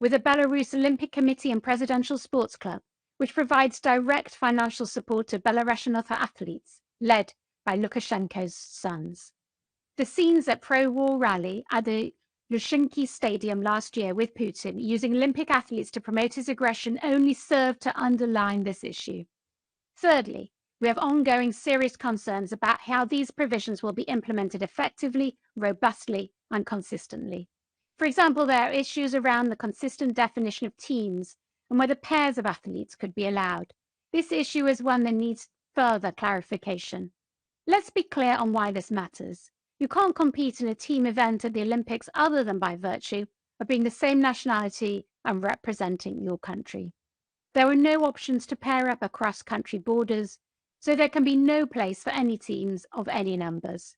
with the Belarus Olympic Committee and Presidential Sports Club, which provides direct financial support to Belarusian athletes, led by Lukashenko's sons. The scenes at pro-war rally at the Luzhniki Stadium last year with Putin using Olympic athletes to promote his aggression only served to underline this issue. Thirdly, we have ongoing serious concerns about how these provisions will be implemented effectively, robustly, and consistently. For example, there are issues around the consistent definition of teams and whether pairs of athletes could be allowed. This issue is one that needs further clarification. Let's be clear on why this matters. You can't compete in a team event at the Olympics other than by virtue of being the same nationality and representing your country. There are no options to pair up across country borders, so there can be no place for any teams of any numbers.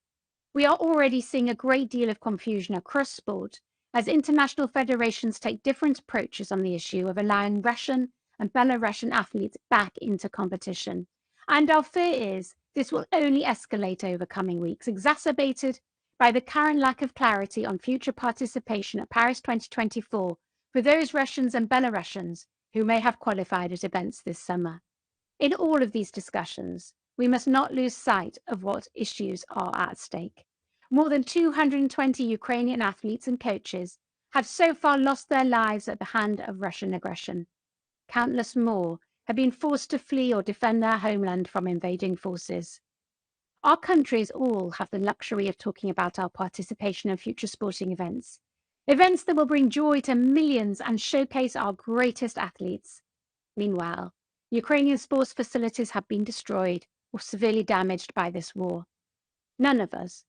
We are already seeing a great deal of confusion across sport as international federations take different approaches on the issue of allowing Russian and Belarusian athletes back into competition. And our fear is this will only escalate over coming weeks, exacerbated by the current lack of clarity on future participation at Paris 2024 for those Russians and Belarusians who may have qualified at events this summer. In all of these discussions, we must not lose sight of what issues are at stake. More than 220 Ukrainian athletes and coaches have so far lost their lives at the hand of Russian aggression. Countless more have been forced to flee or defend their homeland from invading forces. Our countries all have the luxury of talking about our participation in future sporting events, events that will bring joy to millions and showcase our greatest athletes. Meanwhile, Ukrainian sports facilities have been destroyed or severely damaged by this war. None of us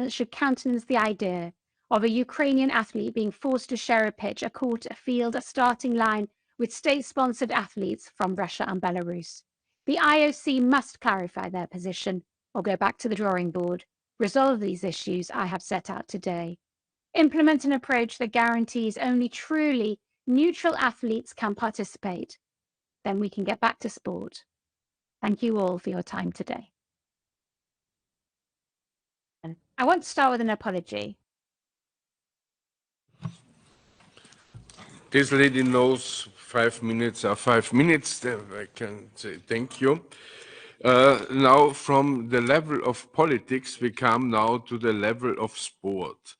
should countenance the idea of a Ukrainian athlete being forced to share a pitch, a court, a field, a starting line with state-sponsored athletes from Russia and Belarus. The IOC must clarify their position or go back to the drawing board, resolve these issues I have set out today, implement an approach that guarantees only truly neutral athletes can participate. Then we can get back to sport. Thank you all for your time today. I want to start with an apology. This lady knows 5 minutes are 5 minutes. I can say thank you. Now, from the level of politics, we come now to the level of sport.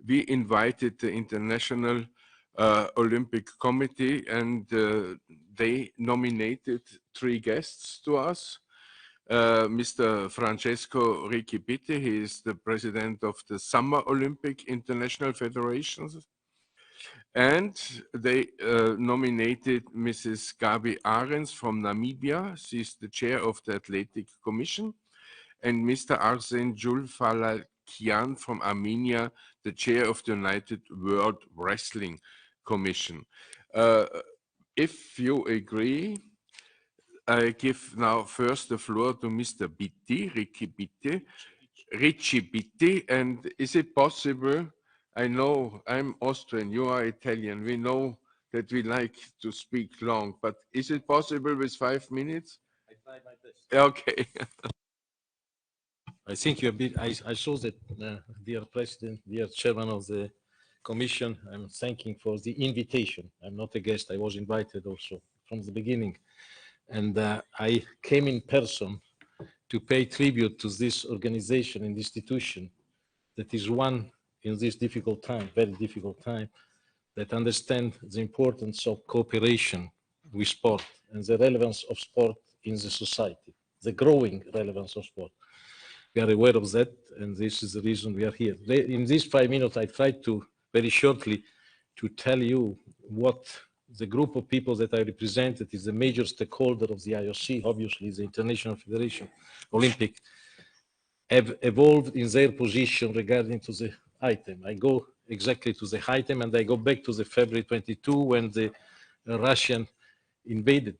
We invited the International Olympic Committee, and they nominated 3 guests to us. Mr. Francesco Riccipitti, he is the president of the Summer Olympic International Federations. And they nominated Mrs. Gabi Arens from Namibia. She's the chair of the Athletic Commission. And Mr. Arsen Julfalakian from Armenia, the chair of the United World Wrestling Commission. If you agree, I give now first the floor to Mr. Riccipitti. And is it possible? I know I'm Austrian, you are Italian. We know that we like to speak long, but is it possible with 5 minutes? I try my best. Okay. I think you're a bit, I saw that, dear President, dear Chairman of the Commission, I'm thanking for the invitation. I'm not a guest, I was invited also from the beginning. And I came in person to pay tribute to this organization and institution that is one in this difficult time, very difficult time, that understand the importance of cooperation with sport and the relevance of sport in the society, the growing relevance of sport. We are aware of that, and this is the reason we are here. In these 5 minutes, I tried to, very shortly, to tell you what the group of people that I represented is the major stakeholder of the IOC, obviously the International Federation Olympic, have evolved in their position regarding to the item. I go exactly to the item, and I go back to the February 22 when the Russian invaded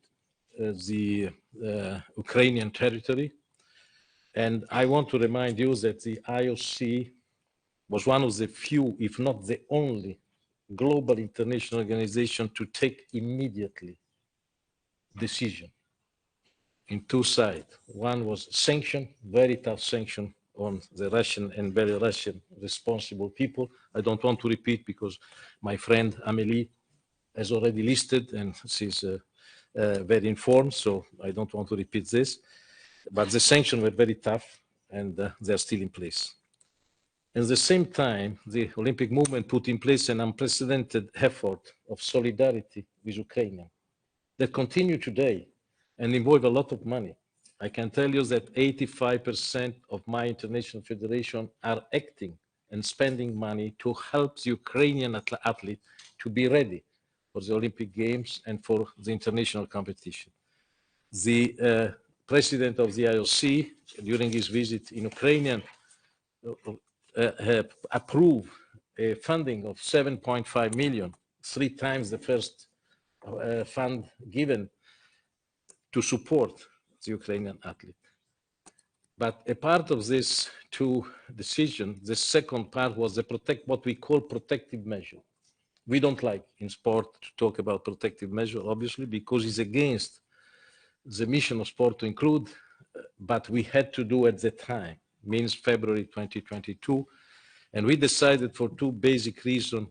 the Ukrainian territory. And I want to remind you that the IOC was one of the few, if not the only, global international organization to take immediately decision in 2 sides. One was sanction, very tough sanction on the Russian and Belarusian responsible people. I don't want to repeat because my friend Amélie has already listed and she's very informed, so I don't want to repeat this. But the sanctions were very tough and they're still in place. At the same time, the Olympic movement put in place an unprecedented effort of solidarity with Ukraine that continue today and involve a lot of money. I can tell you that 85% of my international federation are acting and spending money to help the Ukrainian athlete to be ready for the Olympic Games and for the international competition. The president of the IOC, during his visit in Ukraine, approved a funding of 7.5 million, 3 times the first fund given to support the Ukrainian athlete. But a part of this two decision, the second part was the what we call protective measure. We don't like in sport to talk about protective measure, obviously, because it's against the mission of sport to include, but we had to do at the time, means February 2022. And we decided for two basic reasons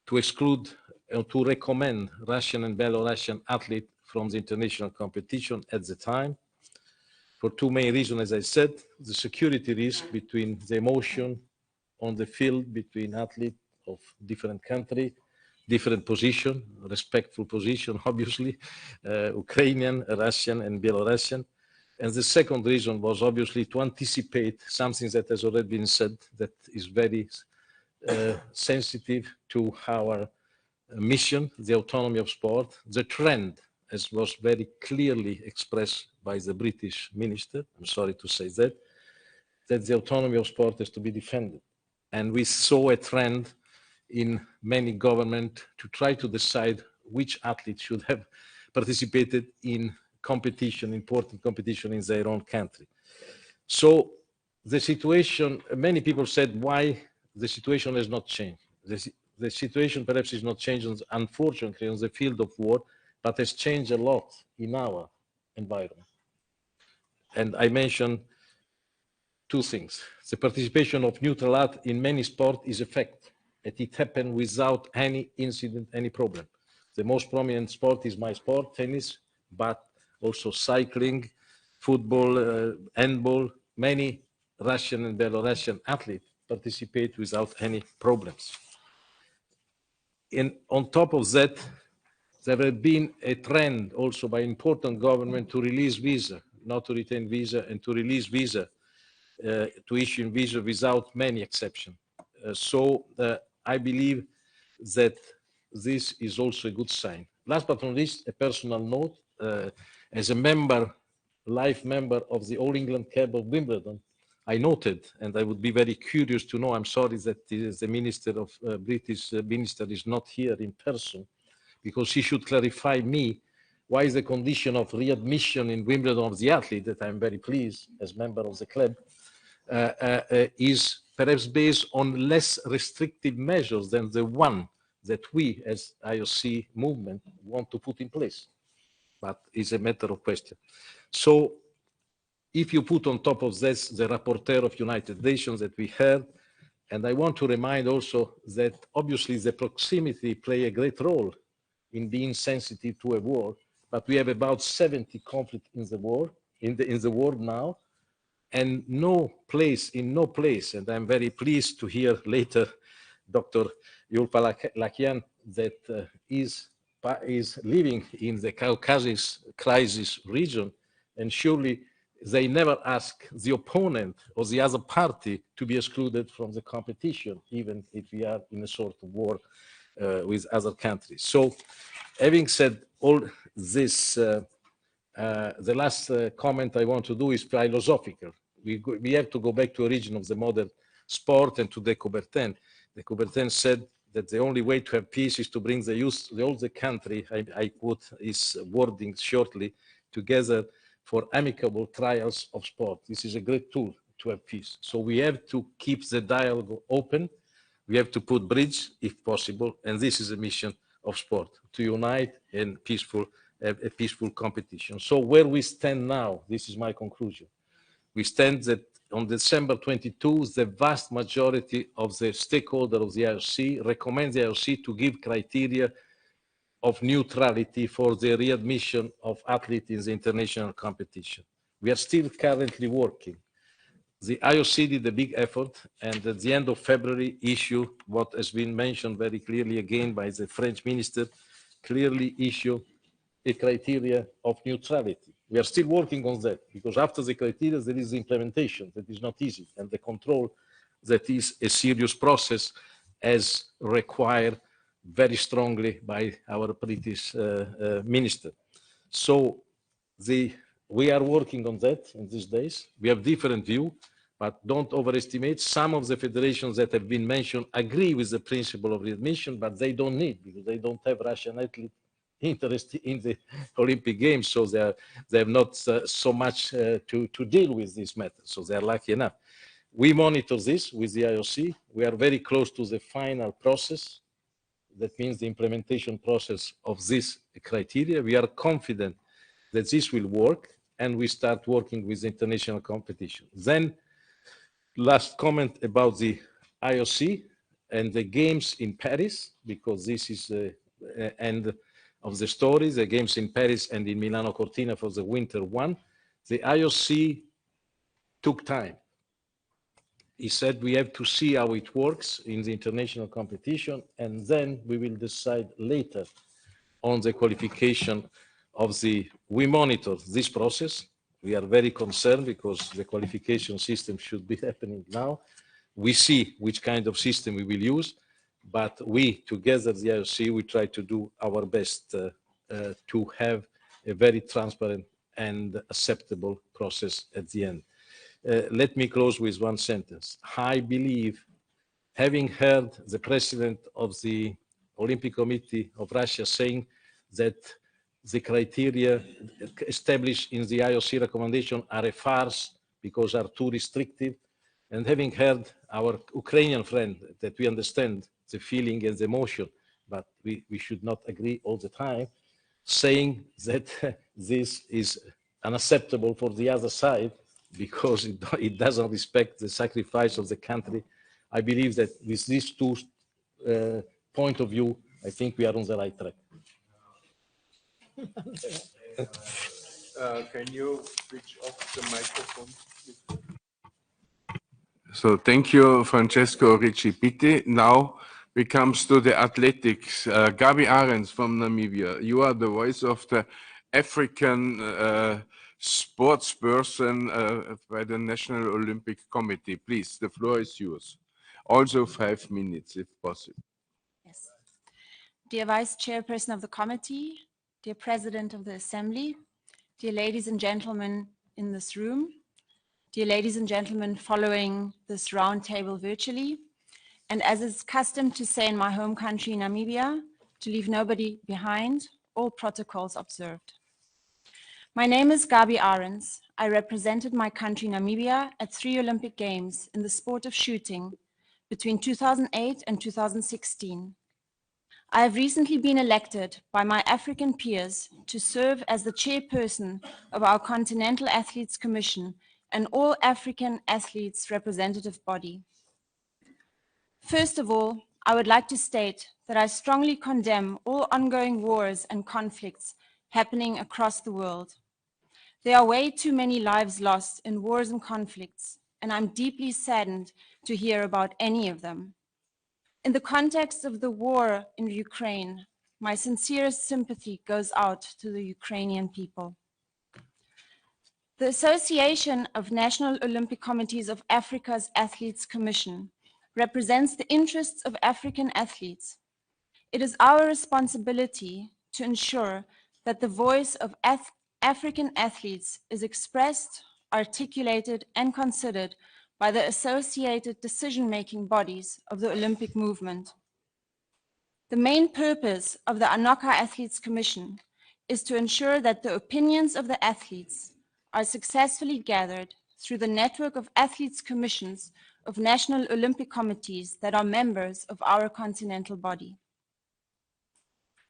to exclude or to recommend Russian and Belarusian athletes from the international competition at the time. For two main reasons, as I said, the security risk between the emotion on the field between athletes of different countries, different position, respectful position, obviously, Ukrainian, Russian, and Belarusian. And the second reason was obviously to anticipate something that has already been said that is very sensitive to our mission, the autonomy of sport, the trend, as was very clearly expressed by the British minister, I'm sorry to say that the autonomy of sport is to be defended. And we saw a trend in many governments to try to decide which athletes should have participated in competition, important competition in their own country. So the situation, many people said why the situation has not changed. The situation perhaps is not changed, unfortunately, on the field of war, but has changed a lot in our environment. And I mentioned two things. The participation of neutral art in many sports is a fact. It happened without any incident, any problem. The most prominent sport is my sport, tennis, but also cycling, football, handball. Many Russian and Belarusian athletes participate without any problems. And on top of that, there has been a trend also by important government to release visa, not to retain visa, and to release visa, to issue visa without many exceptions. So I believe that this is also a good sign. Last but not least, a personal note, as a member, life member of the All England Club of Wimbledon, I noted, and I would be very curious to know, I'm sorry that the minister of British minister is not here in person, because he should clarify me why is the condition of readmission in Wimbledon of the athlete, that I'm very pleased as member of the club, is perhaps based on less restrictive measures than the one that we as IOC movement want to put in place. But it's a matter of question. So if you put on top of this the rapporteur of United Nations that we heard, and I want to remind also that obviously the proximity play a great role in being sensitive to a war, but we have about 70 conflicts in the war, in the world now, and no place, and I'm very pleased to hear later Dr. Yulpa Lakian that is living in the Caucasus crisis region, and surely they never ask the opponent or the other party to be excluded from the competition, even if we are in a sort of war with other countries. So having said all this, the last comment I want to do is philosophical. We have to go back to origin of the modern sport and to De Coubertin. De Coubertin said that the only way to have peace is to bring the youth, the country, I quote his wording shortly, together for amicable trials of sport. This is a great tool to have peace. So we have to keep the dialogue open. We have to put bridge if possible. And this is a mission of sport, to unite in a peaceful competition. So where we stand now, this is my conclusion. We stand that on December 22, the vast majority of the stakeholders of the IOC recommends the IOC to give criteria of neutrality for the readmission of athletes in the international competition. We are still currently working. The IOC did a big effort, and at the end of February issue what has been mentioned very clearly again by the French minister, clearly issue a criteria of neutrality. We are still working on that, because after the criteria there is the implementation that is not easy, and the control that is a serious process, as required very strongly by our British minister. So we are working on that in these days. We have different view, but don't overestimate. Some of the federations that have been mentioned agree with the principle of readmission, but they don't need, because they don't have Russian athletes interested in the Olympic Games, so they have not so much to deal with this matter, so they are lucky enough. We monitor this with the IOC. We are very close to the final process. That means the implementation process of this criteria. We are confident that this will work, and we start working with international competition. Then, last comment about the IOC and the games in Paris, because this is the end of the story, the games in Paris and in Milano Cortina for the winter one. The IOC took time. He said we have to see how it works in the international competition, and then we will decide later on the qualification of the, we monitor this process. We are very concerned because the qualification system should be happening now. We see which kind of system we will use, but we, together the IOC, we try to do our best to have a very transparent and acceptable process at the end. Let me close with one sentence. I believe, having heard the president of the Olympic Committee of Russia saying that the criteria established in the IOC recommendation are a farce because are too restrictive, and having heard our Ukrainian friend, that we understand the feeling and the emotion, but we should not agree all the time, saying that this is unacceptable for the other side because it doesn't respect the sacrifice of the country. I believe that with these two point of view, I think we are on the right track. Can you switch off the microphone? So thank you, Francesco Ricci-Pitti. Now we come to the athletics. Gabi Arens from Namibia, you are the voice of the African sports person by the National Olympic Committee. Please, the floor is yours. Also 5 minutes, if possible. Yes. Dear Vice Chairperson of the Committee, dear President of the Assembly, dear ladies and gentlemen in this room, dear ladies and gentlemen following this roundtable virtually, and as is custom to say in my home country, Namibia, to leave nobody behind, all protocols observed. My name is Gabi Arens. I represented my country, Namibia, at 3 Olympic Games in the sport of shooting between 2008 and 2016. I have recently been elected by my African peers to serve as the chairperson of our Continental Athletes Commission, an all-African athletes representative body. First of all, I would like to state that I strongly condemn all ongoing wars and conflicts happening across the world. There are way too many lives lost in wars and conflicts, and I'm deeply saddened to hear about any of them. In the context of the war in Ukraine, my sincerest sympathy goes out to the Ukrainian people. The Association of National Olympic Committees of Africa's Athletes Commission represents the interests of African athletes. It is our responsibility to ensure that the voice of African athletes is expressed, articulated, and considered by the associated decision-making bodies of the Olympic movement. The main purpose of the Anoka Athletes Commission is to ensure that the opinions of the athletes are successfully gathered through the network of athletes commissions of national Olympic committees that are members of our continental body.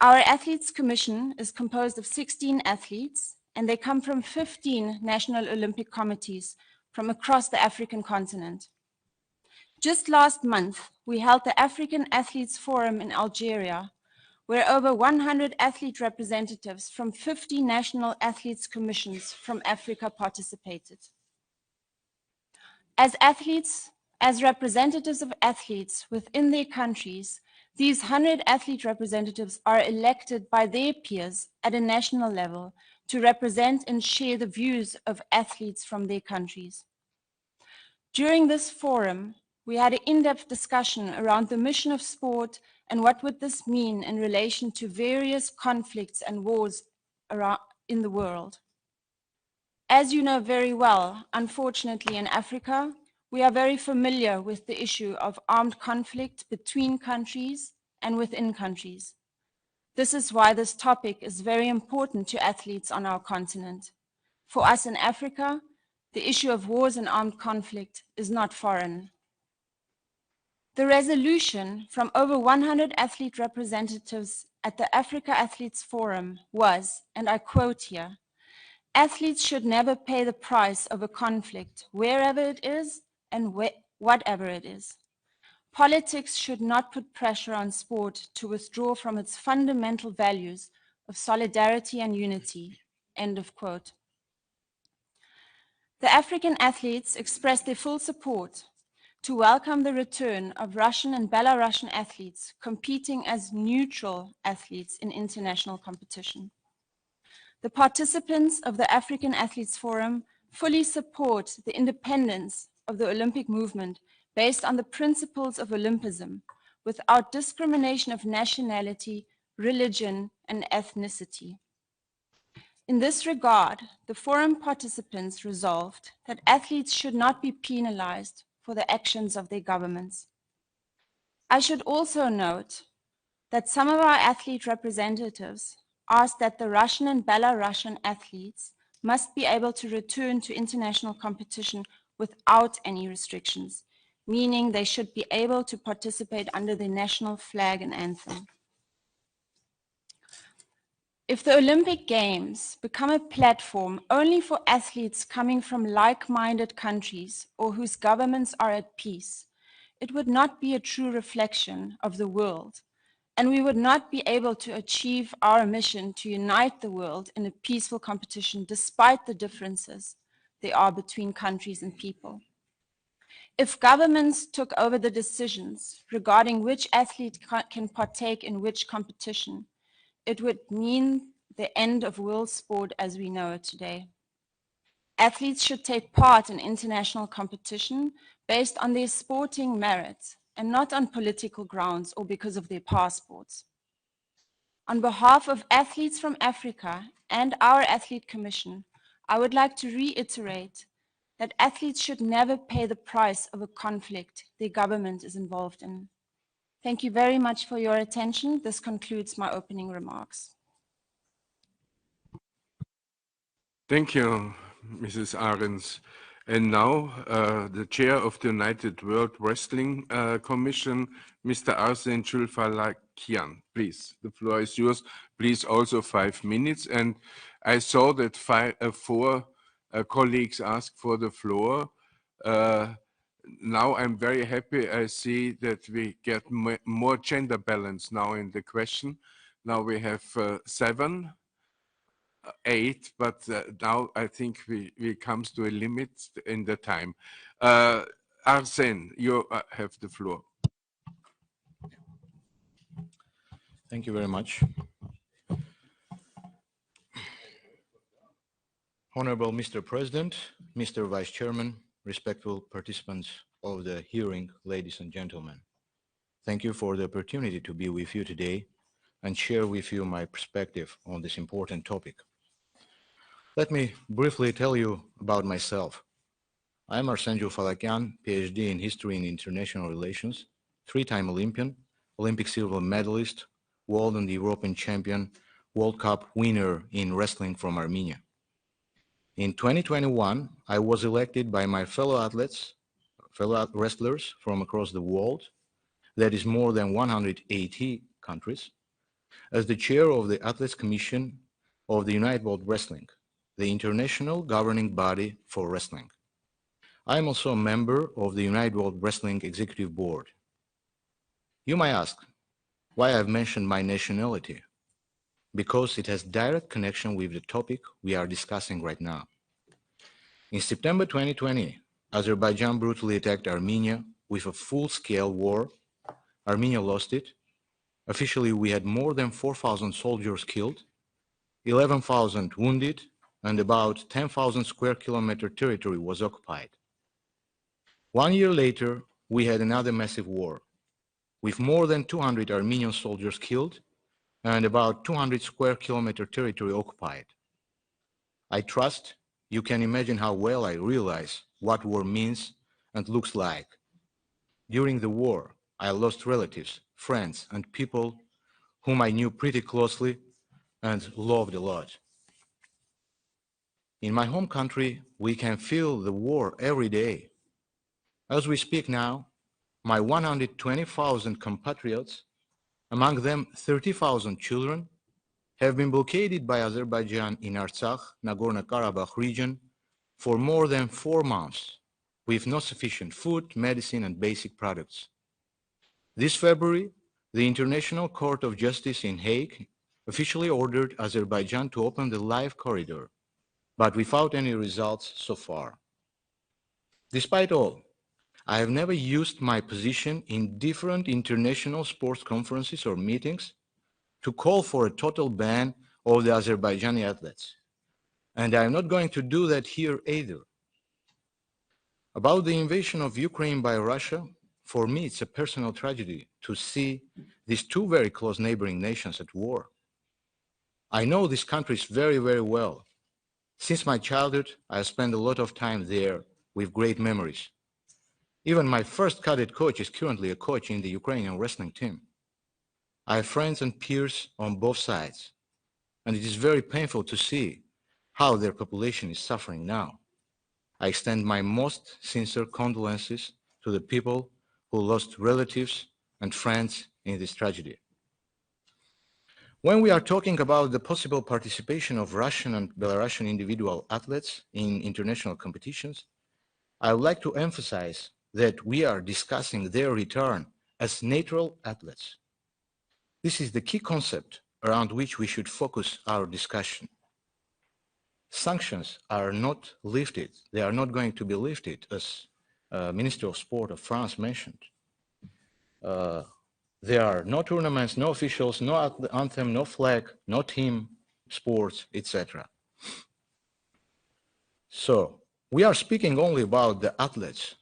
Our Athletes Commission is composed of 16 athletes, and they come from 15 national Olympic committees from across the African continent. Just last month, we held the African Athletes Forum in Algeria, where over 100 athlete representatives from 50 national athletes commissions from Africa participated. As athletes, as representatives of athletes within their countries, these 100 athlete representatives are elected by their peers at a national level to represent and share the views of athletes from their countries. During this forum, we had an in-depth discussion around the mission of sport and what would this mean in relation to various conflicts and wars around in the world. As you know very well, unfortunately in Africa, we are very familiar with the issue of armed conflict between countries and within countries. This is why this topic is very important to athletes on our continent. For us in Africa, the issue of wars and armed conflict is not foreign. The resolution from over 100 athlete representatives at the Africa Athletes Forum was, and I quote here, "Athletes should never pay the price of a conflict, wherever it is and whatever it is. Politics should not put pressure on sport to withdraw from its fundamental values of solidarity and unity." End of quote. The African athletes expressed their full support to welcome the return of Russian and Belarusian athletes competing as neutral athletes in international competition. The participants of the African Athletes Forum fully support the independence of the Olympic movement based on the principles of Olympism, without discrimination of nationality, religion, and ethnicity. In this regard, the forum participants resolved that athletes should not be penalized for the actions of their governments. I should also note that some of our athlete representatives asked that the Russian and Belarusian athletes must be able to return to international competition without any restrictions, meaning they should be able to participate under the national flag and anthem. If the Olympic Games become a platform only for athletes coming from like-minded countries or whose governments are at peace, it would not be a true reflection of the world, and we would not be able to achieve our mission to unite the world in a peaceful competition despite the differences there are between countries and people. If governments took over the decisions regarding which athlete can partake in which competition, it would mean the end of world sport as we know it today. Athletes should take part in international competition based on their sporting merits and not on political grounds or because of their passports. On behalf of athletes from Africa and our Athlete Commission, I would like to reiterate that athletes should never pay the price of a conflict their government is involved in. Thank you very much for your attention. This concludes my opening remarks. Thank you, Mrs. Ahrens. And now, the chair of the United World Wrestling Commission, Mr. Arsene Chulfalakian. Please, the floor is yours. Please, also 5 minutes. And I saw that four colleagues asked for the floor. Now I'm very happy. I see that we get more gender balance now in the question. Now we have 7. 8, but now I think we comes to a limit in the time. Arsene, you have the floor. Thank you very much. Honorable Mr. President, Mr. Vice Chairman, respectful participants of the hearing, ladies and gentlemen. Thank you for the opportunity to be with you today and share with you my perspective on this important topic. Let me briefly tell you about myself. I'm Arsene Chulfalakian, PhD in History and International Relations, 3-time Olympian, Olympic silver medalist, world and European champion, World Cup winner in wrestling from Armenia. In 2021, I was elected by my fellow wrestlers from across the world, that is more than 180 countries, as the chair of the Athletes Commission of the United World Wrestling, the international governing body for wrestling. I am also a member of the United World Wrestling Executive Board. You might ask why I've mentioned my nationality. Because it has direct connection with the topic we are discussing right now. In September 2020, Azerbaijan brutally attacked Armenia with a full-scale war. Armenia lost it. Officially, we had more than 4,000 soldiers killed, 11,000 wounded, and about 10,000 square kilometer territory was occupied. 1 year later, we had another massive war, with more than 200 Armenian soldiers killed and about 200 square kilometer territory occupied. I trust you can imagine how well I realize what war means and looks like. During the war, I lost relatives, friends, and people whom I knew pretty closely and loved a lot. In my home country, we can feel the war every day. As we speak now, my 120,000 compatriots, among them 30,000 children, have been blockaded by Azerbaijan in Artsakh, Nagorno-Karabakh region for more than 4 months, with no sufficient food, medicine, and basic products. This February, the International Court of Justice in Hague officially ordered Azerbaijan to open the live corridor, but without any results so far. Despite all, I have never used my position in different international sports conferences or meetings to call for a total ban of the Azerbaijani athletes. And I am not going to do that here either. About the invasion of Ukraine by Russia, for me it's a personal tragedy to see these two very close neighboring nations at war. I know these countries very, very well. Since my childhood, I have spent a lot of time there with great memories. Even my first cadet coach is currently a coach in the Ukrainian wrestling team. I have friends and peers on both sides, and it is very painful to see how their population is suffering now. I extend my most sincere condolences to the people who lost relatives and friends in this tragedy. When we are talking about the possible participation of Russian and Belarusian individual athletes in international competitions, I would like to emphasize that we are discussing their return as neutral athletes. This is the key concept around which we should focus our discussion. Sanctions are not lifted. They are not going to be lifted, as Minister of Sport of France mentioned. There are no tournaments, no officials, no anthem, no flag, no team, sports, etc. So we are speaking only about the athletes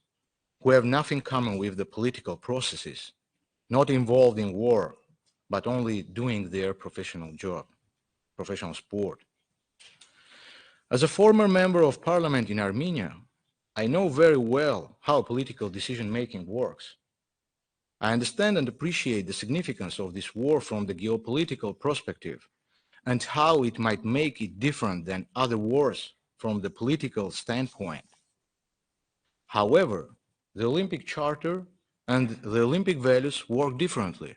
who have nothing common with the political processes, not involved in war, but only doing their professional job, professional sport. As a former member of parliament in Armenia, I know very well how political decision-making works. I understand and appreciate the significance of this war from the geopolitical perspective and how it might make it different than other wars from the political standpoint. However, the Olympic Charter and the Olympic values work differently.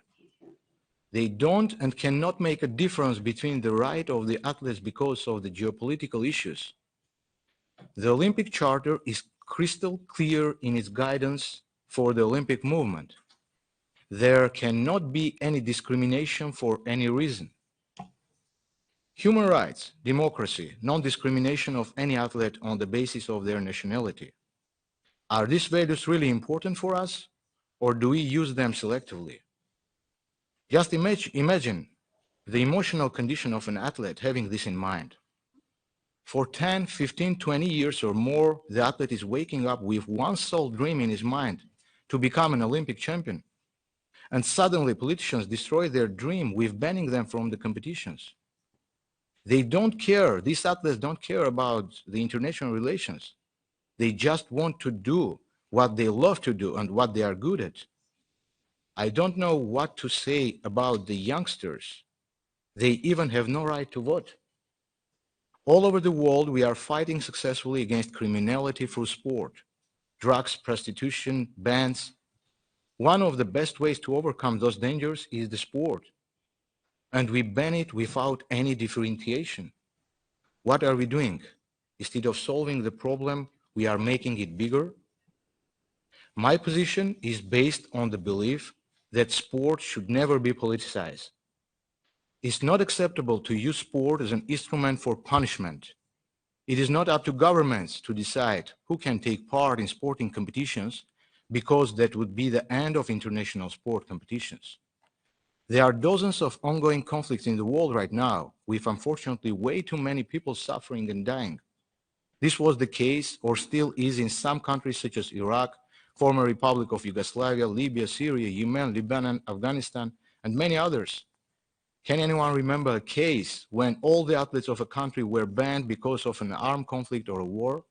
They don't and cannot make a difference between the right of the athletes because of the geopolitical issues. The Olympic Charter is crystal clear in its guidance for the Olympic movement. There cannot be any discrimination for any reason. Human rights, democracy, non-discrimination of any athlete on the basis of their nationality. Are these values really important for us, or do we use them selectively? Just imagine the emotional condition of an athlete having this in mind. For 10, 15, 20 years or more, the athlete is waking up with one sole dream in his mind, to become an Olympic champion. And suddenly politicians destroy their dream with banning them from the competitions. They don't care, these athletes don't care about the international relations. They just want to do what they love to do and what they are good at. I don't know what to say about the youngsters. They even have no right to vote. All over the world, we are fighting successfully against criminality through sport, drugs, prostitution, bans. One of the best ways to overcome those dangers is the sport. And we ban it without any differentiation. What are we doing? Instead of solving the problem, we are making it bigger. My position is based on the belief that sport should never be politicized. It's not acceptable to use sport as an instrument for punishment. It is not up to governments to decide who can take part in sporting competitions, because that would be the end of international sport competitions. There are dozens of ongoing conflicts in the world right now, with unfortunately way too many people suffering and dying. This was the case, or still is, in some countries such as Iraq, former Republic of Yugoslavia, Libya, Syria, Yemen, Lebanon, Afghanistan, and many others. Can anyone remember a case when all the athletes of a country were banned because of an armed conflict or a war?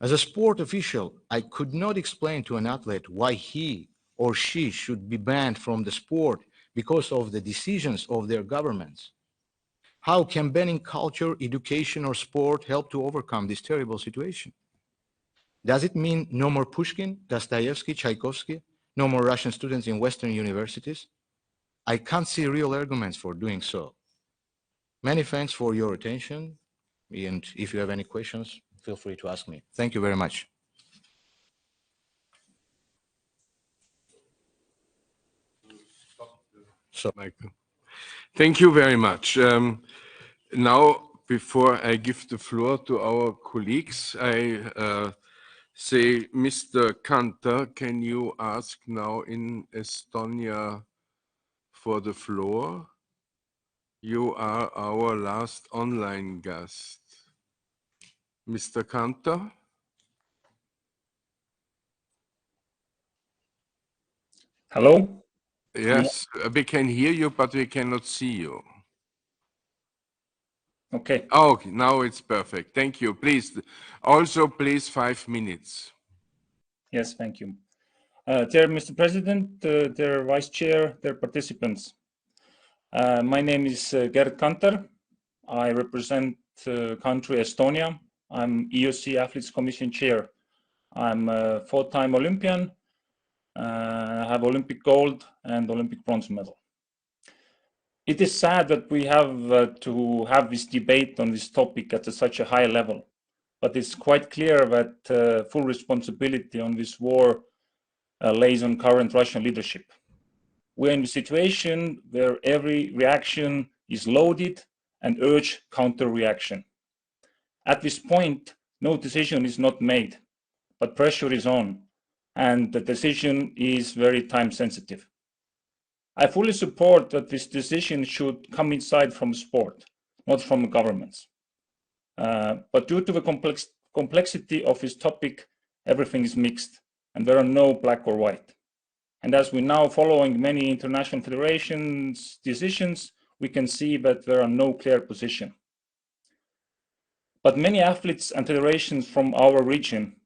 As a sport official, I could not explain to an athlete why he or she should be banned from the sport because of the decisions of their governments. How can banning culture, education, or sport help to overcome this terrible situation? Does it mean no more Pushkin, Dostoevsky, Tchaikovsky, no more Russian students in Western universities? I can't see real arguments for doing so. Many thanks for your attention, and if you have any questions, feel free to ask me. Thank you very much. Michael. Thank you very much. Now, before I give the floor to our colleagues, I say, Mr. Kanter, can you ask now in Estonia for the floor? You are our last online guest. Mr. Kanter? Hello? Yes, we can hear you, but we cannot see you. Okay. Oh, now it's perfect. Thank you. Please, also please 5 minutes. Yes, thank you. Dear Mr. President, dear Vice Chair, dear participants. My name is Gerd Kanter. I represent country Estonia. I'm EOC Athletes Commission Chair. I'm a 4-time Olympian. I have Olympic gold and Olympic bronze medal. It is sad that we have to have this debate on this topic at such a high level, but it's quite clear that full responsibility on this war lays on current Russian leadership. We're in a situation where every reaction is loaded and urge counter-reaction. At this point, no decision is not made, but pressure is on, and the decision is very time sensitive. I fully support that this decision should come inside from sport, not from governments. But due to the complexity of this topic, everything is mixed, and there are no black or white. And as we're now following many international federations' decisions, we can see that there are no clear position. But many athletes and federations from our region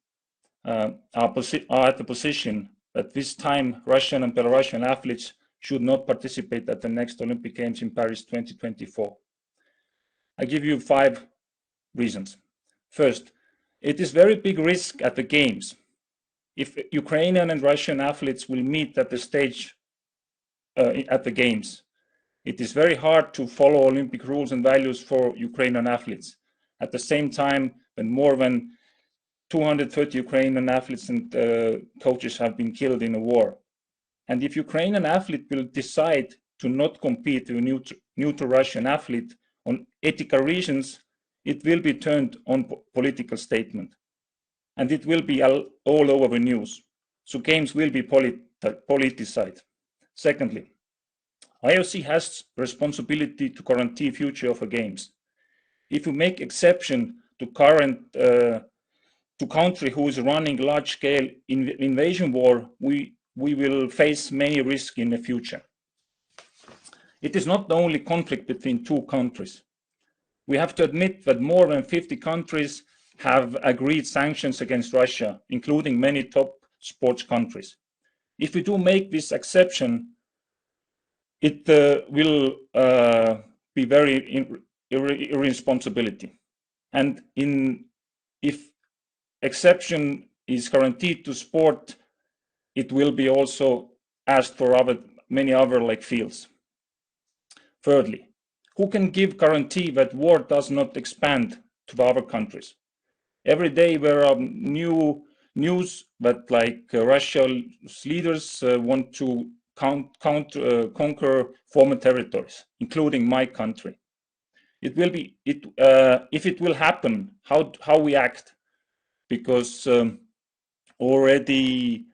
are at the position that this time Russian and Belarusian athletes should not participate at the next Olympic Games in Paris 2024. I give you 5 reasons. First, it is very big risk at the Games. If Ukrainian and Russian athletes will meet at the stage at the Games, it is very hard to follow Olympic rules and values for Ukrainian athletes. At the same time, when more than 230 Ukrainian athletes and coaches have been killed in a war. And if Ukrainian athlete will decide to not compete with a neutral Russian athlete on ethical reasons, it will be turned on political statement. And it will be all over the news. So games will be politicized. Secondly, IOC has responsibility to guarantee future of the games. If we make exception to current to country who is running large-scale invasion war, we will face many risks in the future. It is not the only conflict between 2 countries. We have to admit that more than 50 countries have agreed sanctions against Russia, including many top sports countries. If we do make this exception, it will be very irresponsibility. And if exception is guaranteed to sport, it will be also asked for many other like fields. Thirdly, who can give guarantee that war does not expand to the other countries? Every day there are new news that like Russia's leaders want to conquer former territories, including my country. It will be if it will happen, how we act, because already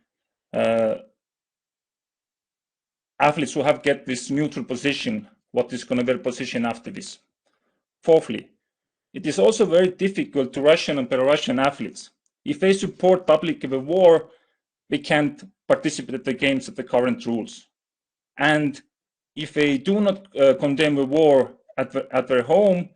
athletes who have get this neutral position, what is going to be their position after this. Fourthly, it is also very difficult to Russian and Belarusian athletes. If they support publicly the war, they can't participate at the games at the current rules. And if they do not condemn the war at their home,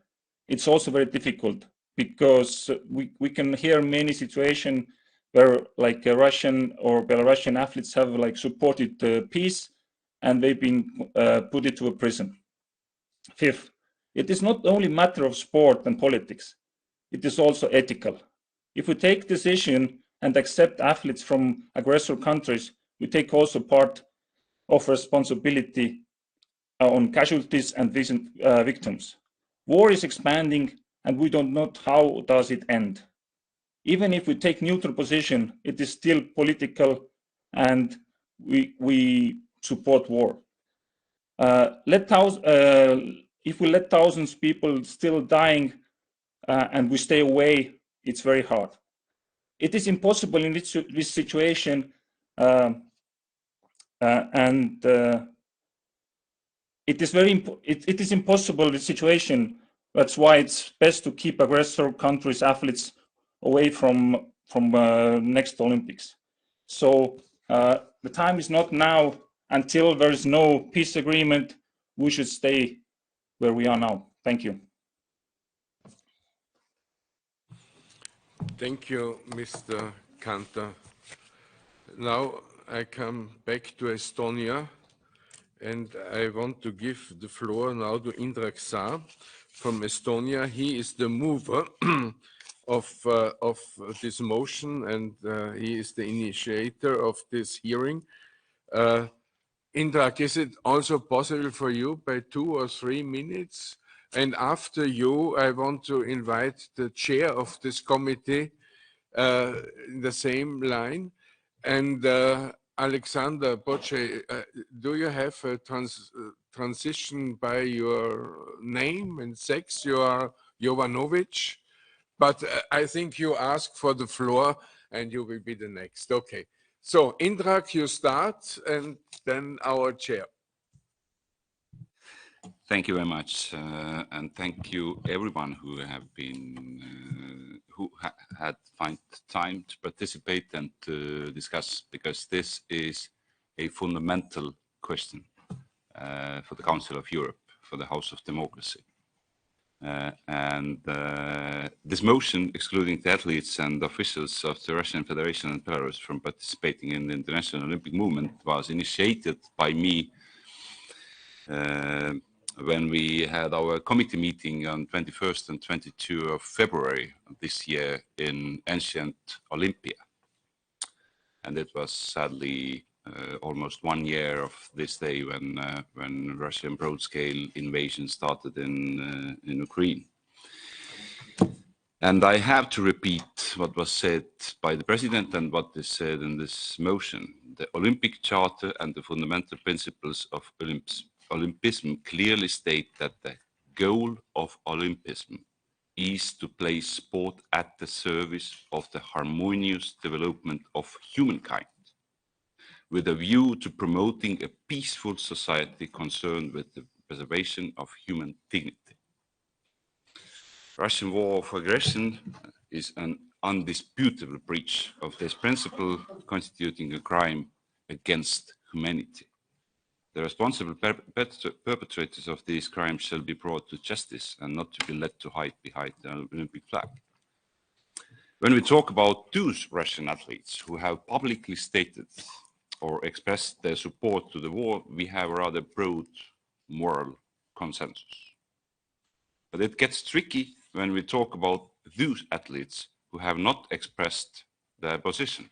it's also very difficult, because we can hear many situations where like Russian or Belarusian athletes have like supported peace and they've been put into a prison. Fifth, it is not only a matter of sport and politics, it is also ethical. If we take decision and accept athletes from aggressor countries, we take also part of responsibility on casualties and victims. War is expanding and we don't know how does it end. Even if we take neutral position, it is still political and we support war. If we let thousands of people still dying and we stay away, it's very hard. It is impossible in this situation, and it is impossible the situation. That's why it's best to keep aggressor countries' athletes away from next Olympics. So the time is not now. Until there is no peace agreement, we should stay where we are now. Thank you. Thank you, Mr. Kanter. Now I come back to Estonia, and I want to give the floor now to Indrek Saar from Estonia. He is the mover of this motion, and he is the initiator of this hearing. Indrek, is it also possible for you by 2 or 3 minutes? And after you, I want to invite the chair of this committee in the same line. And Alexander Boce, do you have a transition by your name and sex? You are Jovanovic, but I think you ask for the floor and you will be the next. Okay. So Indrek, you start, and then our chair. Thank you very much, and thank you everyone who have been had find time to participate and to discuss, because this is a fundamental question for the Council of Europe, for the House of Democracy. This motion excluding the athletes and officials of the Russian Federation and Belarus from participating in the International Olympic movement was initiated by me when we had our committee meeting on 21st and 22 of February this year in ancient Olympia. And it was sadly almost 1 year of this day when Russian broad-scale invasion started in Ukraine. And I have to repeat what was said by the President and what is said in this motion. The Olympic Charter and the fundamental principles of Olympism clearly state that the goal of Olympism is to place sport at the service of the harmonious development of humankind, with a view to promoting a peaceful society concerned with the preservation of human dignity. Russian war of aggression is an undisputable breach of this principle, constituting a crime against humanity. The responsible perpetrators of these crimes shall be brought to justice and not to be led to hide behind the Olympic flag. When we talk about those Russian athletes who have publicly stated or expressed their support to the war, we have a rather broad moral consensus. But it gets tricky when we talk about those athletes who have not expressed their position.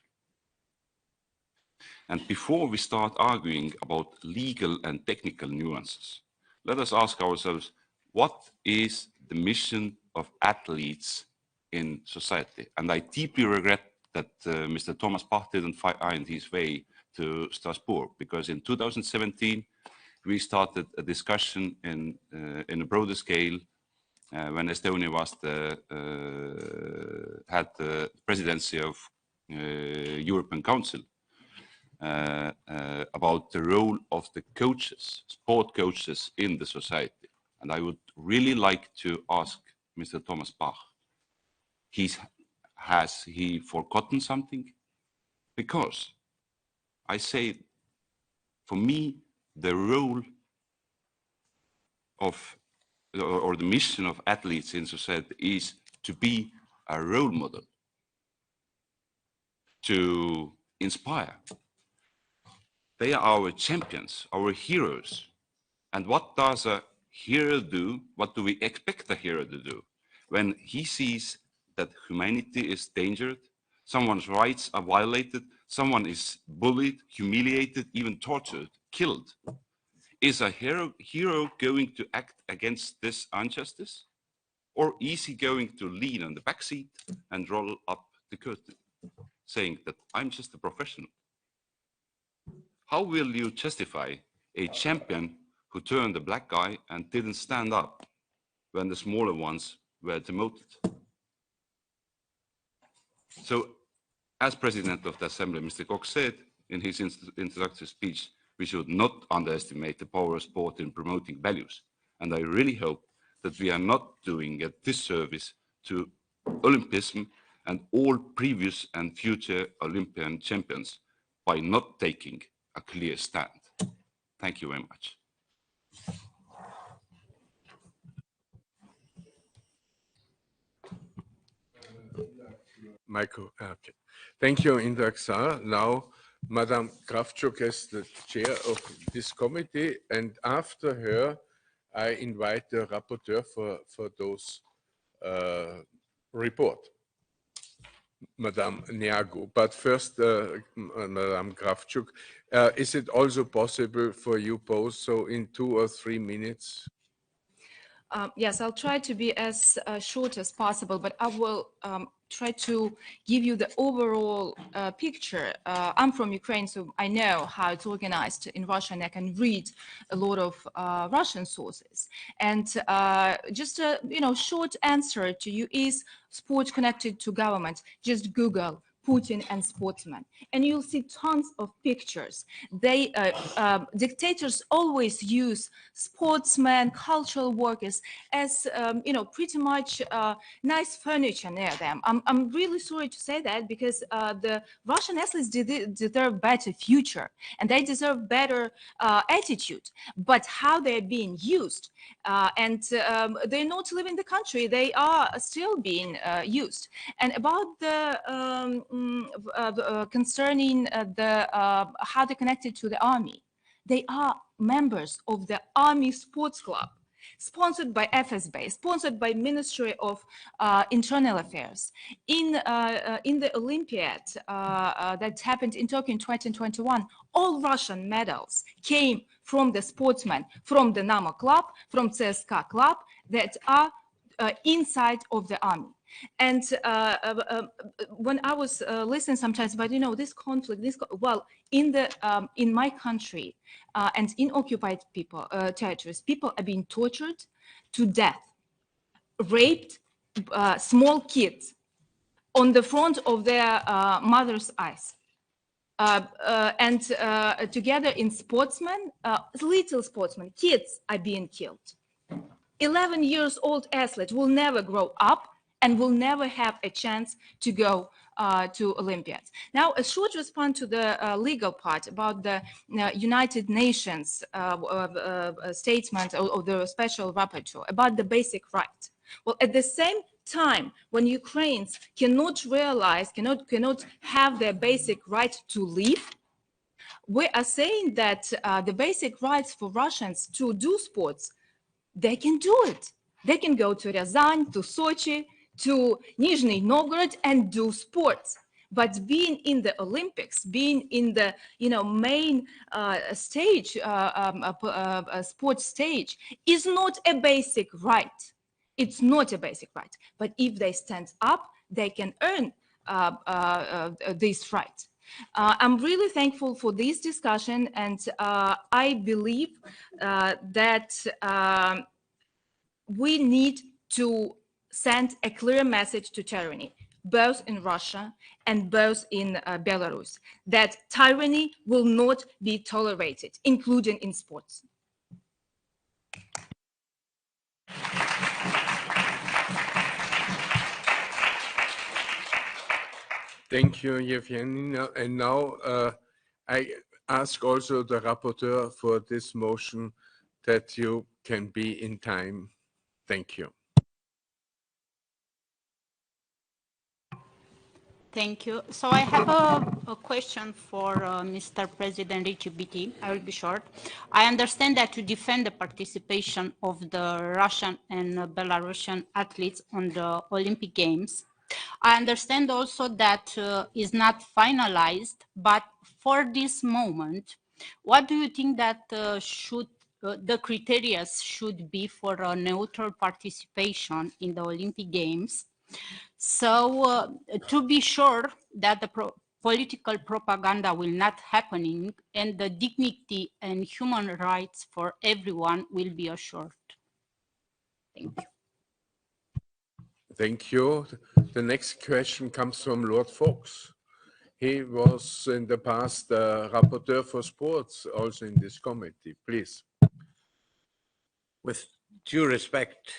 And before we start arguing about legal and technical nuances, let us ask ourselves, what is the mission of athletes in society. And I deeply regret that Mr. Thomas Bach didn't find his way to Strasbourg, because in 2017, we started a discussion in a broader scale when Estonia was had the presidency of European Council about the role of the coaches, sport coaches in the society. And I would really like to ask Mr. Thomas Bach, has he forgotten something? Because I say, for me, the role of, or the mission of athletes in society is to be a role model, to inspire. They are our champions, our heroes. And what does a hero do? What do we expect a hero to do? When he sees that humanity is endangered, someone's rights are violated, someone is bullied, humiliated, even tortured, killed. Is a hero going to act against this injustice? Or is he going to lean on the backseat and roll up the curtain, saying that I'm just a professional? How will you justify a champion who turned a black guy and didn't stand up when the smaller ones were demoted? So, as President of the Assembly, Mr. Cox said in his introductory speech, we should not underestimate the power of sport in promoting values. And I really hope that we are not doing a disservice to Olympism and all previous and future Olympian champions by not taking a clear stand. Thank you very much. Michael, okay. Thank you, Indrak. Now, Madam Kravchuk is the chair of this committee, and after her, I invite the rapporteur for those report, Madam Niagu. But first, Madam Kravchuk, is it also possible for you both, so in 2 or 3 minutes? Yes, I'll try to be as short as possible, but I will try to give you the overall picture. I'm from Ukraine, so I know how it's organized in Russia, and I can read a lot of Russian sources. And just a short answer to you is sport connected to government. Just Google Putin and sportsmen, and you'll see tons of pictures. They dictators always use sportsmen, cultural workers as pretty much nice furniture near them. I'm really sorry to say that, because the Russian athletes deserve better future, and they deserve better attitude. But how they're being used, and they're not leaving the country, they are still being used. And about the concerning the how they're connected to the army, they are members of the Army Sports Club, sponsored by FSB, sponsored by Ministry of Internal Affairs. In the Olympiad that happened in Tokyo in 2021, all Russian medals came from the sportsmen, from the Dynamo Club, from CSKA Club, that are inside of the army. And when I was listening sometimes, but this conflict, in my country and in occupied territories, people are being tortured to death, raped, small kids on the front of their mother's eyes. And together in sportsmen, little sportsmen, kids are being killed. 11 years old athlete will never grow up and will never have a chance to go to Olympiads. Now, a short response to the legal part about the United Nations statement of the special rapporteur about the basic rights. Well, at the same time, when Ukrainians cannot realize, cannot have their basic right to live, we are saying that the basic rights for Russians to do sports, they can do it. They can go to Ryazan, to Sochi, to Nizhny Novgorod and do sports. But being in the Olympics, being in the main stage, sports stage, is not a basic right. It's not a basic right, but if they stand up, they can earn this right. I'm really thankful for this discussion, and I believe that we need to send a clear message to tyranny, both in Russia and both in Belarus, that tyranny will not be tolerated, including in sports. Thank you, Yevgeny. And now I ask also the rapporteur for this motion that you can be in time. Thank you. Thank you. So I have a question for Mr. President Richie. I will be short. I understand that you defend the participation of the Russian and Belarusian athletes on the Olympic Games. I understand also that is not finalized, but for this moment, what do you think that the criteria should be for a neutral participation in the Olympic Games? So to be sure that the political propaganda will not happening and the dignity and human rights for everyone will be assured. Thank you. Thank you. The next question comes from Lord Fox. He was in the past rapporteur for sports, also in this committee. Please. With due respect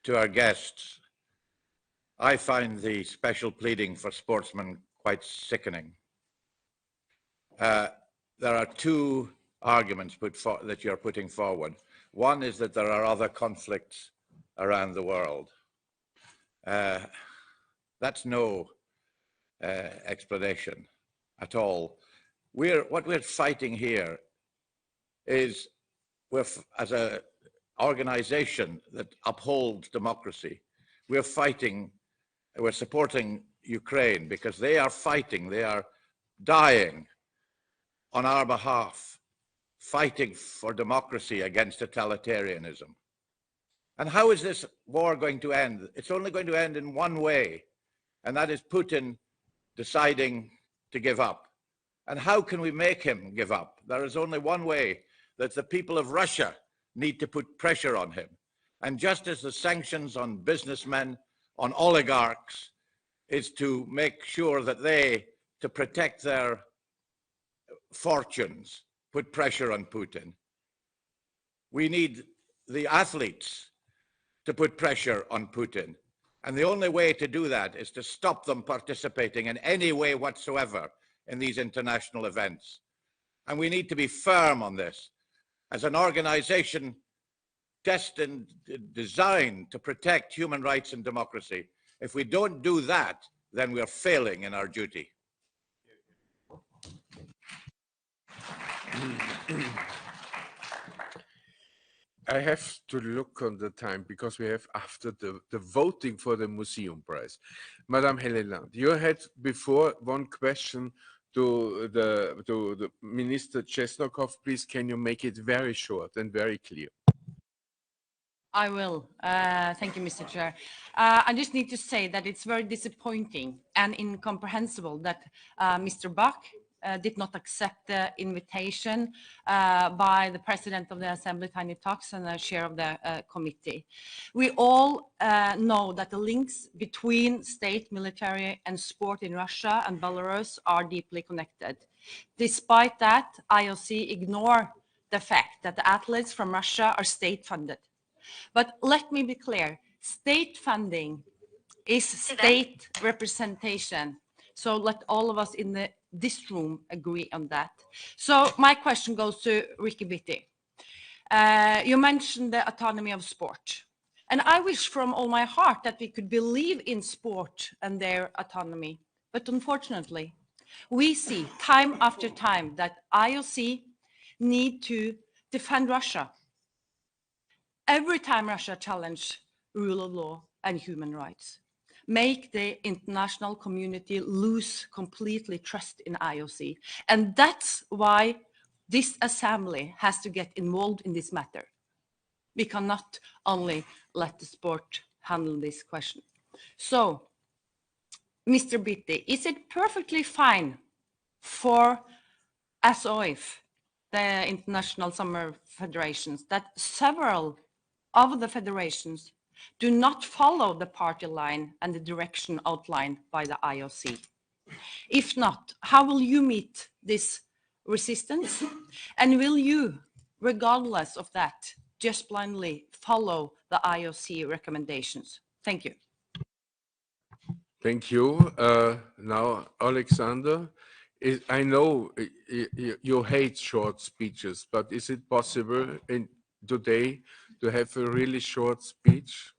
to our guests, I find the special pleading for sportsmen quite sickening. There are two arguments that you're putting forward. One is that there are other conflicts around the world. That's no explanation at all. What we're fighting here is, as an organization that upholds democracy, we're supporting Ukraine because they are fighting, they are dying on our behalf, fighting for democracy against totalitarianism. And how is this war going to end? It's only going to end in one way, and that is Putin deciding to give up. And how can we make him give up? There is only one way, that the people of Russia need to put pressure on him. And just as the sanctions on businessmen, on oligarchs, is to make sure that to protect their fortunes, put pressure on Putin. We need the athletes to put pressure on Putin. And the only way to do that is to stop them participating in any way whatsoever in these international events. And we need to be firm on this. As an organization designed to protect human rights and democracy, if we don't do that, then we're failing in our duty. I have to look on the time because we have after the voting for the Museum Prize. Madame Helena, you had before one question to the Minister Chesnokov. Please, can you make it very short and very clear? I will. Thank you, Mr. Chair. I just need to say that it's very disappointing and incomprehensible that Mr. Bach did not accept the invitation by the President of the Assembly, Tanya Tox, and the Chair of the committee. We all know that the links between state, military, and sport in Russia and Belarus are deeply connected. Despite that, IOC ignore the fact that the athletes from Russia are state-funded. But let me be clear, state funding is state representation. So let all of us in this room agree on that. So my question goes to Ricky Bitty. You mentioned the autonomy of sport. And I wish from all my heart that we could believe in sport and their autonomy. But unfortunately, we see time after time that IOC need to defend Russia. Every time Russia challenges rule of law and human rights, make the international community lose completely trust in IOC. And that's why this assembly has to get involved in this matter. We cannot only let the sport handle this question. So, Mr. Bitti, is it perfectly fine for SOF, the International Summer Federations, that several of the federations do not follow the party line and the direction outlined by the IOC? If not, how will you meet this resistance? And will you, regardless of that, just blindly follow the IOC recommendations? Thank you. Thank you. Now, Alexander, I know you hate short speeches, but is it possible today to have a really short speech?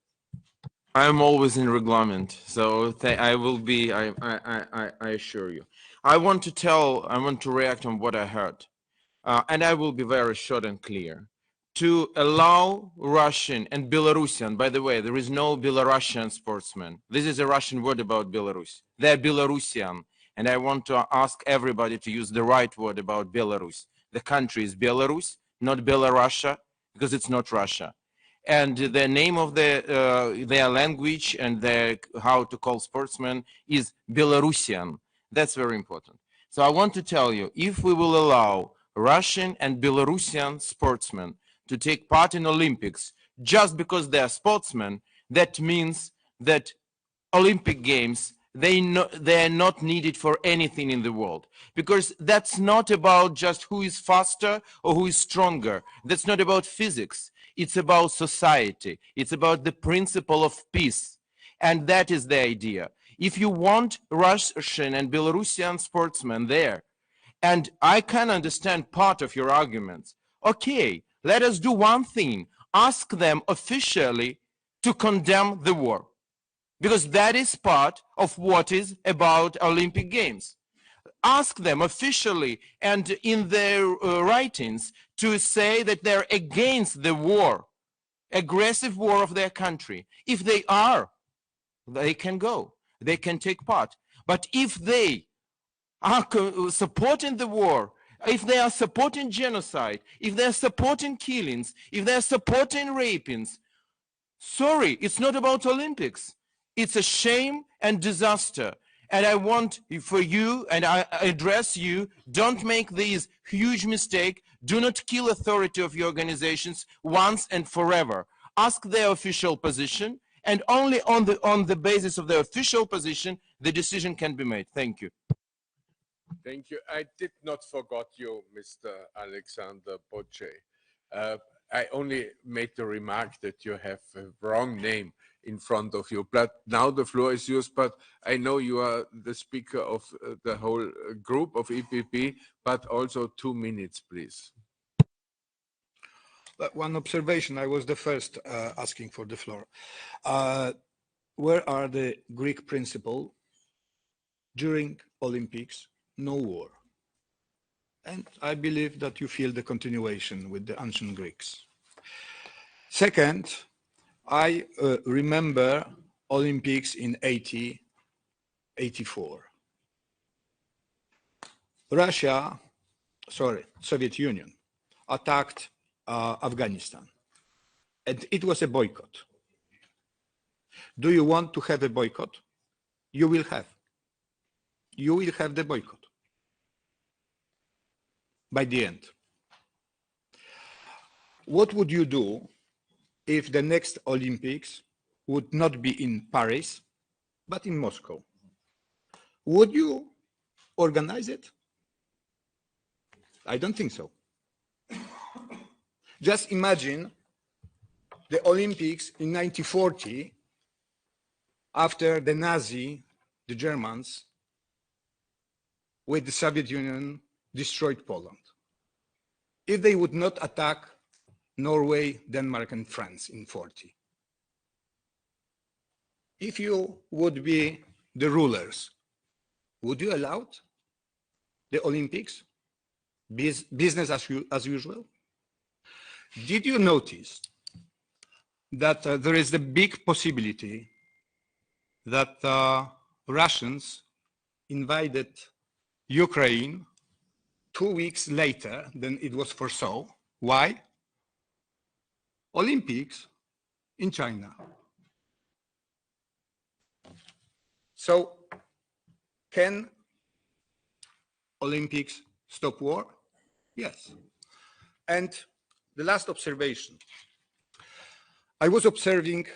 I'm always in reglement, so I will be. I assure you. I want to react on what I heard, and I will be very short and clear. To allow Russian and Belarusian, by the way, there is no Belarusian sportsman. This is a Russian word about Belarus. They're Belarusian, and I want to ask everybody to use the right word about Belarus. The country is Belarus, not Belarussia, because it's not Russia. And the name of their language and how to call sportsmen is Belarusian. That's very important. So I want to tell you, if we will allow Russian and Belarusian sportsmen to take part in Olympics just because they are sportsmen, that means that Olympic Games, they are not needed for anything in the world, because that's not about just who is faster or who is stronger. That's not about physics. It's about society. It's about the principle of peace. And that is the idea. If you want Russian and Belarusian sportsmen there, and I can understand part of your arguments, okay, let us do one thing. Ask them officially to condemn the war, because that is part of what is about Olympic Games. Ask them officially and in their writings to say that they're against the war, aggressive war of their country. If they are, they can go, they can take part. But if they are supporting the war, if they are supporting genocide, if they're supporting killings, if they're supporting rapings, sorry, it's not about Olympics. It's a shame and disaster. And I want for you, and I address you, don't make these huge mistake. Do not kill authority of your organizations once and forever. Ask their official position, and only on the basis of their official position, the decision can be made. Thank you. Thank you. I did not forget you, Mr. Alexander Boce. I only made the remark that you have a wrong name in front of you. But now the floor is yours, but I know you are the speaker of the whole group of EPP, but also 2 minutes, please. One observation, I was the first asking for the floor. Where are the Greek principle? During Olympics, no war. And I believe that you feel the continuation with the ancient Greeks. Second, I remember Olympics in 1984. Soviet Union attacked Afghanistan, and it was a boycott. Do you want to have a boycott? You will have. You will have the boycott by the end. What would you do if the next Olympics would not be in Paris, but in Moscow? Would you organize it? I don't think so. Just imagine the Olympics in 1940, after the Germans, with the Soviet Union, destroyed Poland. If they would not attack Norway, Denmark, and France in 1940. If you would be the rulers, would you allow the Olympics? Business as usual? Did you notice that there is a big possibility that Russians invaded Ukraine 2 weeks later than it was foresaw? Why? Olympics in China. So can Olympics stop war? Yes. And the last observation. I was observing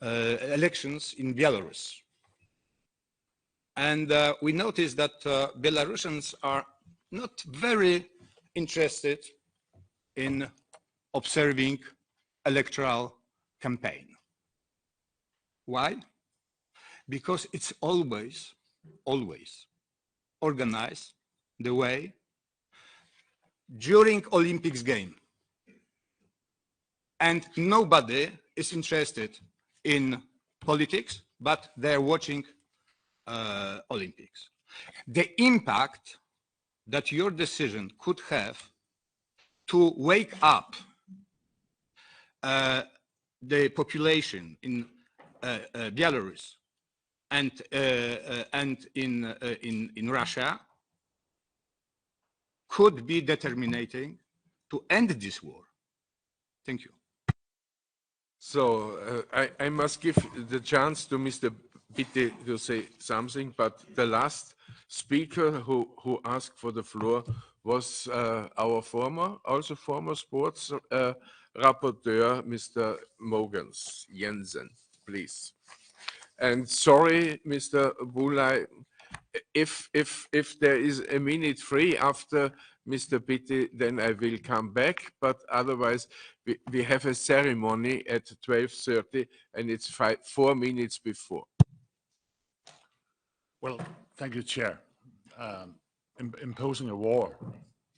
elections in Belarus. And we noticed that Belarusians are not very interested in observing electoral campaign. Why? Because it's always organized the way during Olympics game. And nobody is interested in politics, but they're watching Olympics. The impact that your decision could have to wake up the population in Belarus and in Russia could be determining to end this war. Thank you. So I must give the chance to Mr. Bitte to say something, but the last speaker who asked for the floor was our former sports rapporteur, Mr. Mogens Jensen, please. And sorry, Mr. Bulai, if there is a minute free after Mr. Bitte, then I will come back, but otherwise we have a ceremony at 12:30 and it's 4 minutes before. Well, thank you, Chair. Imposing a war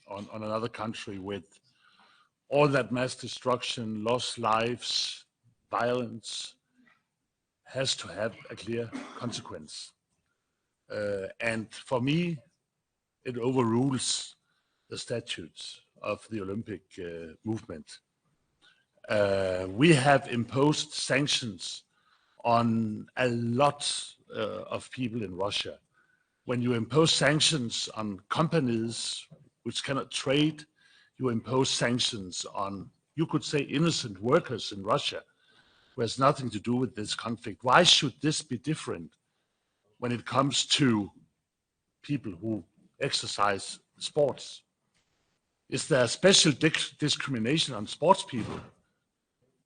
on another country with all that mass destruction, lost lives, violence, has to have a clear consequence. And for me, it overrules the statutes of the Olympic movement. We have imposed sanctions on a lot of people in Russia. When you impose sanctions on companies which cannot trade, you impose sanctions on, you could say, innocent workers in Russia, who has nothing to do with this conflict. Why should this be different when it comes to people who exercise sports? Is there a special discrimination on sports people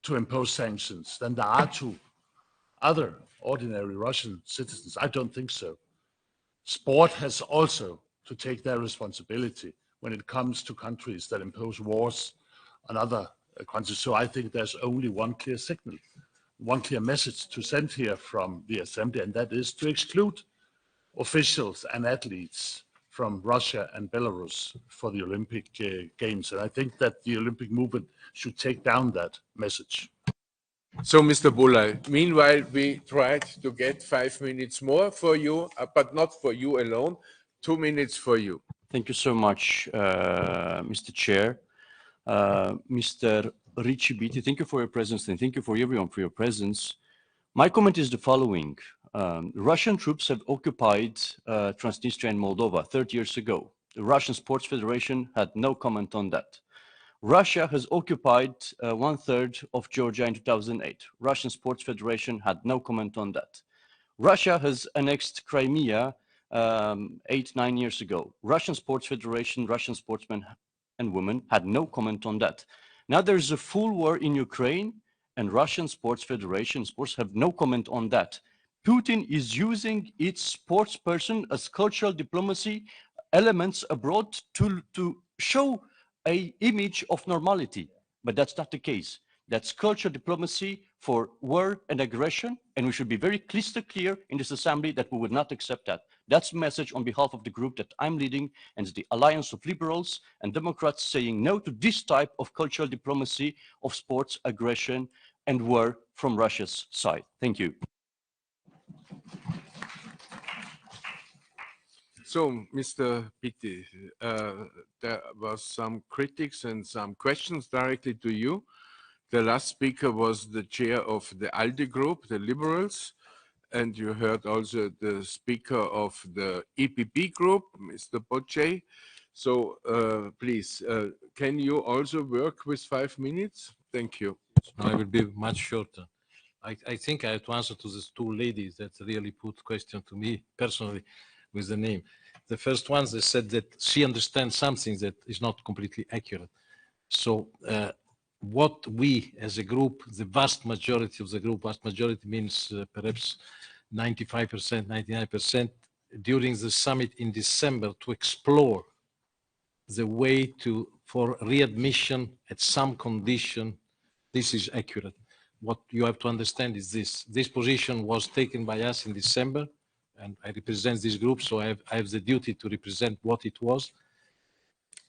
to impose sanctions than there are to other ordinary Russian citizens? I don't think so. Sport has also to take their responsibility when it comes to countries that impose wars on other countries. So I think there's only one clear signal, one clear message to send here from the Assembly, and that is to exclude officials and athletes from Russia and Belarus for the Olympic Games. And I think that the Olympic movement should take down that message. So, Mr. Bulai, meanwhile, we tried to get 5 minutes more for you, but not for you alone, 2 minutes for you. Thank you so much, Mr. Chair. Mr. Ricci-Bitti, thank you for your presence, and thank you for everyone for your presence. My comment is the following. Russian troops have occupied Transnistria and Moldova 30 years ago. The Russian Sports Federation had no comment on that. Russia has occupied 1/3 of Georgia in 2008. Russian Sports Federation had no comment on that. Russia has annexed Crimea 8-9 years ago. Russian Sports Federation, Russian sportsmen and women had no comment on that. Now there's a full war in Ukraine and Russian Sports Federation sports have no comment on that. Putin is using its sports person as cultural diplomacy elements abroad to show an image of normality, but that's not the case. That's cultural diplomacy for war and aggression, and we should be very crystal clear in this assembly that we would not accept that. That's the message on behalf of the group that I'm leading, and the Alliance of Liberals and Democrats saying no to this type of cultural diplomacy of sports aggression and war from Russia's side. Thank you. So, Mr. Bitte, there was some critics and some questions directly to you. The last speaker was the chair of the ALDE group, the Liberals, and you heard also the speaker of the EPP group, Mr. Bocce. So please, can you also work with 5 minutes? Thank you. No, I will be much shorter. I think I have to answer to these two ladies that really put question to me personally with the name. The first one, they said that she understands something that is not completely accurate. So what we as a group, the vast majority of the group, vast majority means perhaps 95%, 99%, during the summit in December to explore the way for readmission at some condition. This is accurate. What you have to understand is this position was taken by us in December, and I represent this group, so I have the duty to represent what it was,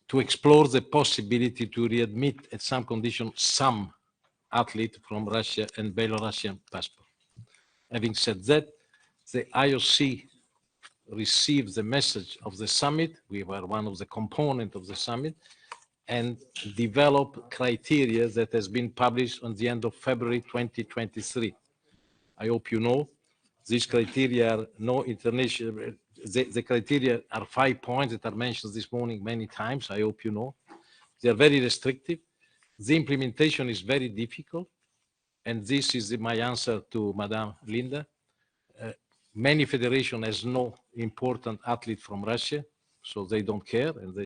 to explore the possibility to readmit at some condition some athlete from Russia and Belarusian passport. Having said that, the IOC received the message of the summit. We were one of the components of the summit, and develop criteria that has been published on the end of February 2023. I hope you know, these criteria are no international, the criteria are 5 points that are mentioned this morning many times, I hope you know. They are very restrictive. The implementation is very difficult. And this is my answer to Madame Linda. Many federations has no important athlete from Russia, so they don't care, and they